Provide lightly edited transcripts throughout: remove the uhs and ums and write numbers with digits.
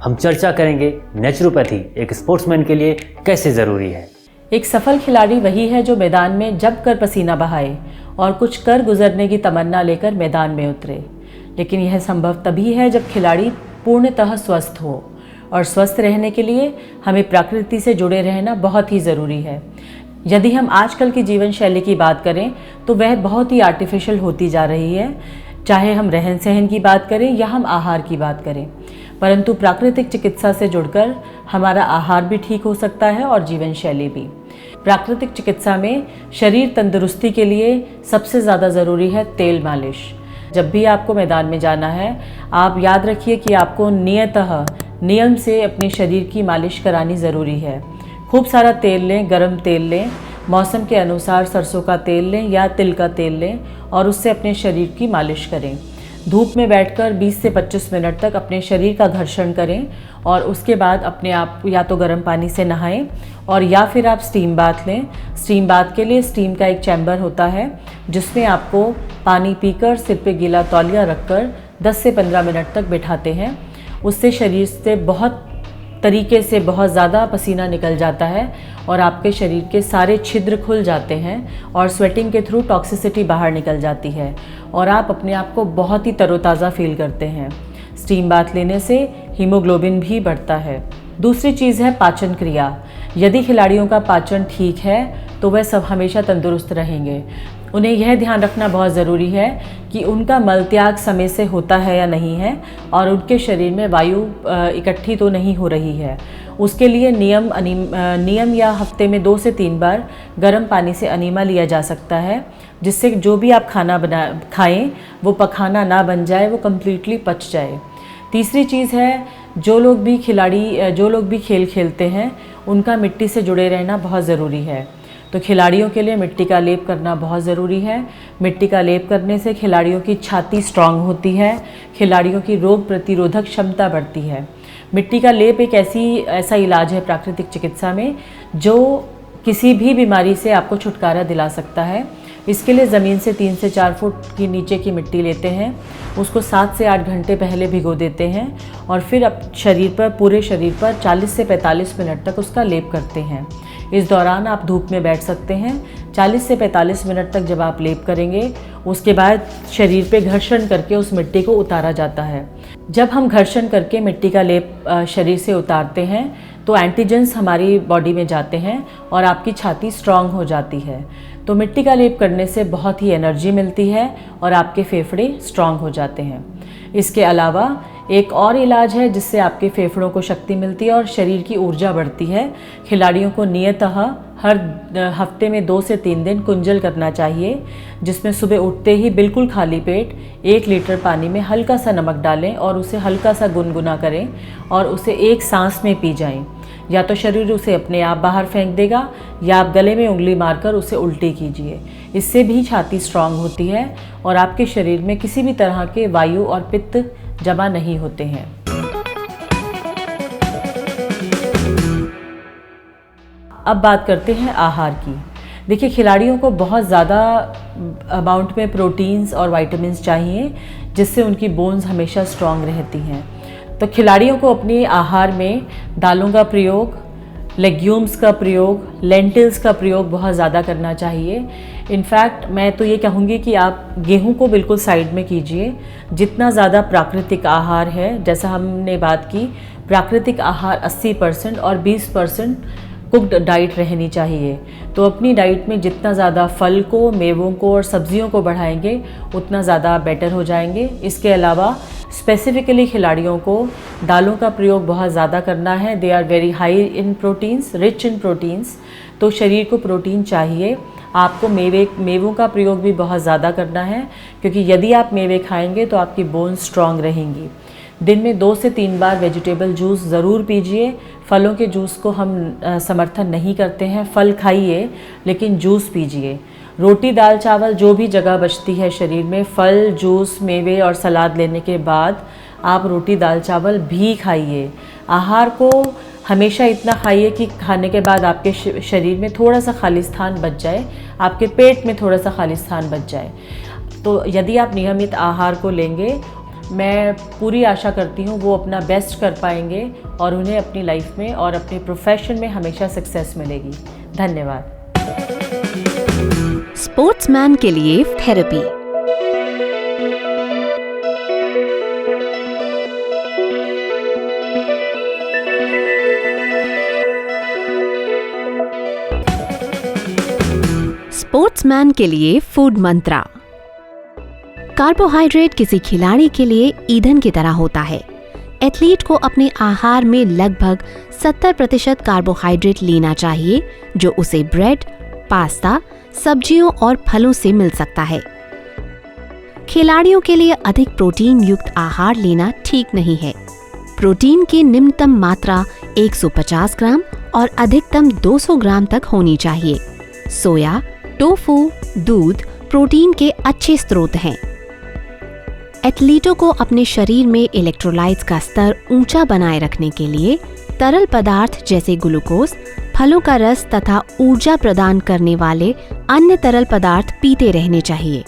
हम चर्चा करेंगे नेचुरोपैथी एक स्पोर्ट्समैन के लिए कैसे ज़रूरी है। एक सफल खिलाड़ी वही है जो मैदान में जम कर पसीना बहाए और कुछ कर गुजरने की तमन्ना लेकर मैदान में उतरे। लेकिन यह संभव तभी है जब खिलाड़ी पूर्णतः स्वस्थ हो, और स्वस्थ रहने के लिए हमें प्रकृति से जुड़े रहना बहुत ही ज़रूरी है। यदि हम आजकल की जीवन शैली की बात करें तो वह बहुत ही आर्टिफिशियल होती जा रही है, चाहे हम रहन सहन की बात करें या हम आहार की बात करें। परंतु प्राकृतिक चिकित्सा से जुड़कर हमारा आहार भी ठीक हो सकता है और जीवन शैली भी। प्राकृतिक चिकित्सा में शरीर तंदुरुस्ती के लिए सबसे ज़्यादा ज़रूरी है तेल मालिश। जब भी आपको मैदान में जाना है, आप याद रखिए कि आपको नियम से अपने शरीर की मालिश करानी ज़रूरी है। खूब सारा तेल लें, गरम तेल लें, मौसम के अनुसार सरसों का तेल लें या तिल का तेल लें और उससे अपने शरीर की मालिश करें। धूप में बैठकर 20 से 25 मिनट तक अपने शरीर का घर्षण करें और उसके बाद अपने आप या तो गर्म पानी से नहाएं और या फिर आप स्टीम बाथ लें। स्टीम बाथ के लिए स्टीम का एक चैम्बर होता है जिसमें आपको पानी पीकर सिर पे गीला तौलिया रखकर 10 से 15 मिनट तक बिठाते हैं। उससे शरीर से बहुत ज़्यादा पसीना निकल जाता है और आपके शरीर के सारे छिद्र खुल जाते हैं और स्वेटिंग के थ्रू टॉक्सिसिटी बाहर निकल जाती है और आप अपने आप को बहुत ही तरोताज़ा फील करते हैं। स्टीम बाथ लेने से हीमोग्लोबिन भी बढ़ता है। दूसरी चीज़ है पाचन क्रिया। यदि खिलाड़ियों का पाचन ठीक है तो वह सब हमेशा तंदुरुस्त रहेंगे। उन्हें यह ध्यान रखना बहुत ज़रूरी है कि उनका मल त्याग समय से होता है या नहीं है और उनके शरीर में वायु इकट्ठी तो नहीं हो रही है। उसके लिए नियम या हफ्ते में 2 से 3 बार गर्म पानी से अनीमा लिया जा सकता है, जिससे जो भी आप खाना खाएं वो पखाना ना बन जाए, वो कम्प्लीटली पच जाए। तीसरी चीज़ है, जो लोग भी खेल खेलते हैं उनका मिट्टी से जुड़े रहना बहुत ज़रूरी है। तो खिलाड़ियों के लिए मिट्टी का लेप करना बहुत ज़रूरी है। मिट्टी का लेप करने से खिलाड़ियों की छाती स्ट्रांग होती है, खिलाड़ियों की रोग प्रतिरोधक क्षमता बढ़ती है। मिट्टी का लेप एक ऐसा इलाज है प्राकृतिक चिकित्सा में जो किसी भी बीमारी से आपको छुटकारा दिला सकता है। इसके लिए ज़मीन से 3 से 4 फुट की नीचे की मिट्टी लेते हैं, उसको 7 से 8 घंटे पहले भिगो देते हैं और फिर पूरे शरीर पर 40 से 45 मिनट तक उसका लेप करते हैं। इस दौरान आप धूप में बैठ सकते हैं। 40 से 45 मिनट तक जब आप लेप करेंगे, उसके बाद शरीर पे घर्षण करके उस मिट्टी को उतारा जाता है। जब हम घर्षण करके मिट्टी का लेप शरीर से उतारते हैं तो एंटीजेंस हमारी बॉडी में जाते हैं और आपकी छाती स्ट्रांग हो जाती है। तो मिट्टी का लेप करने से बहुत ही एनर्जी मिलती है और आपके फेफड़े स्ट्रांग हो जाते हैं। इसके अलावा एक और इलाज है जिससे आपके फेफड़ों को शक्ति मिलती है और शरीर की ऊर्जा बढ़ती है। खिलाड़ियों को नियतः हर हफ्ते में 2 से 3 दिन कुंजल करना चाहिए, जिसमें सुबह उठते ही बिल्कुल खाली पेट 1 लीटर पानी में हल्का सा नमक डालें और उसे हल्का सा गुनगुना करें और उसे एक सांस में पी जाएं। या तो शरीर उसे अपने आप बाहर फेंक देगा या आप गले में उंगली मारकर उसे उल्टी कीजिए। इससे भी छाती स्ट्रांग होती है और आपके शरीर में किसी भी तरह के वायु और पित्त जमा नहीं होते हैं। अब बात करते हैं आहार की। देखिए, खिलाड़ियों को बहुत ज़्यादा अमाउंट में प्रोटीन्स और विटामिन्स चाहिए, जिससे उनकी बोन्स हमेशा स्ट्रांग रहती हैं। तो खिलाड़ियों को अपने आहार में दालों का प्रयोग, लेग्यूम्स का प्रयोग, लेंटिल्स का प्रयोग बहुत ज़्यादा करना चाहिए। इनफैक्ट मैं तो ये कहूँगी कि आप गेहूं को बिल्कुल साइड में कीजिए। जितना ज़्यादा प्राकृतिक आहार है, जैसा हमने बात की, प्राकृतिक आहार 80% और 20% कुक्ड डाइट रहनी चाहिए। तो अपनी डाइट में जितना ज़्यादा फल को, मेवों को और सब्जियों को बढ़ाएंगे उतना ज़्यादा बेटर हो जाएंगे। इसके अलावा स्पेसिफिकली खिलाड़ियों को दालों का प्रयोग बहुत ज़्यादा करना है। They are very high in proteins, rich in proteins. तो शरीर को प्रोटीन चाहिए। आपको मेवों का प्रयोग भी बहुत ज़्यादा करना है, क्योंकि यदि आप मेवे खाएंगे तो आपकी बोन्स स्ट्रांग रहेंगी। दिन में 2 से 3 बार वेजिटेबल जूस ज़रूर पीजिए। फलों के जूस को हम समर्थन नहीं करते हैं। फल खाइए लेकिन जूस पीजिए। रोटी, दाल, चावल जो भी जगह बचती है शरीर में, फल, जूस, मेवे और सलाद लेने के बाद आप रोटी, दाल, चावल भी खाइए। आहार को हमेशा इतना खाइए कि खाने के बाद आपके शरीर में थोड़ा सा खाली स्थान बच जाए, आपके पेट में थोड़ा सा खाली स्थान बच जाए। तो यदि आप नियमित आहार को लेंगे मैं पूरी आशा करती हूँ वो अपना बेस्ट कर पाएंगे और उन्हें अपनी लाइफ में और अपने प्रोफेशन में हमेशा सक्सेस मिलेगी। धन्यवाद। स्पोर्ट्समैन के लिए थेरेपी। स्पोर्ट्समैन के लिए फूड मंत्रा। कार्बोहाइड्रेट किसी खिलाड़ी के लिए ईंधन की तरह होता है। एथलीट को अपने आहार में लगभग 70% कार्बोहाइड्रेट लेना चाहिए, जो उसे ब्रेड, पास्ता, सब्जियों और फलों से मिल सकता है। खिलाड़ियों के लिए अधिक प्रोटीन युक्त आहार लेना ठीक नहीं है। प्रोटीन की निम्नतम मात्रा 150 ग्राम और अधिकतम 200 ग्राम तक होनी चाहिए। सोया, टोफू, दूध प्रोटीन के अच्छे स्रोत हैं। एथलीटों को अपने शरीर में इलेक्ट्रोलाइट्स का स्तर ऊंचा बनाए रखने के लिए तरल पदार्थ जैसे ग्लूकोज, फलों का रस तथा ऊर्जा प्रदान करने वाले अन्य तरल पदार्थ पीते रहने चाहिए।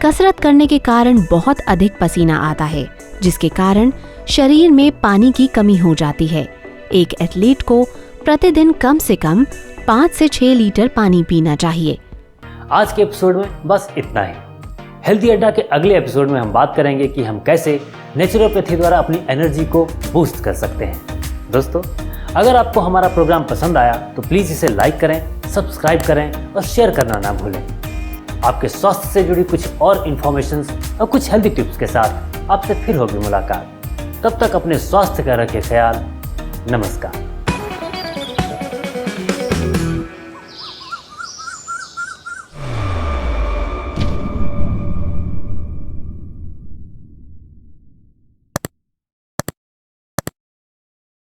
कसरत करने के कारण बहुत अधिक पसीना आता है, जिसके कारण शरीर में पानी की कमी हो जाती है। एक एथलीट को प्रतिदिन कम से कम 5 से 6 लीटर पानी पीना चाहिए। आज के एपिसोड में बस इतना ही। हेल्दी अड्डा के अगले एपिसोड में हम बात करेंगे कि हम कैसे नेचुरोपैथी द्वारा अपनी एनर्जी को बूस्ट कर सकते हैं। दोस्तों, अगर आपको हमारा प्रोग्राम पसंद आया तो प्लीज़ इसे लाइक करें, सब्सक्राइब करें और शेयर करना ना भूलें। आपके स्वास्थ्य से जुड़ी कुछ और इन्फॉर्मेशंस और कुछ हेल्दी टिप्स के साथ आपसे फिर होगी मुलाकात। तब तक अपने स्वास्थ्य का रखें ख्याल। नमस्कार।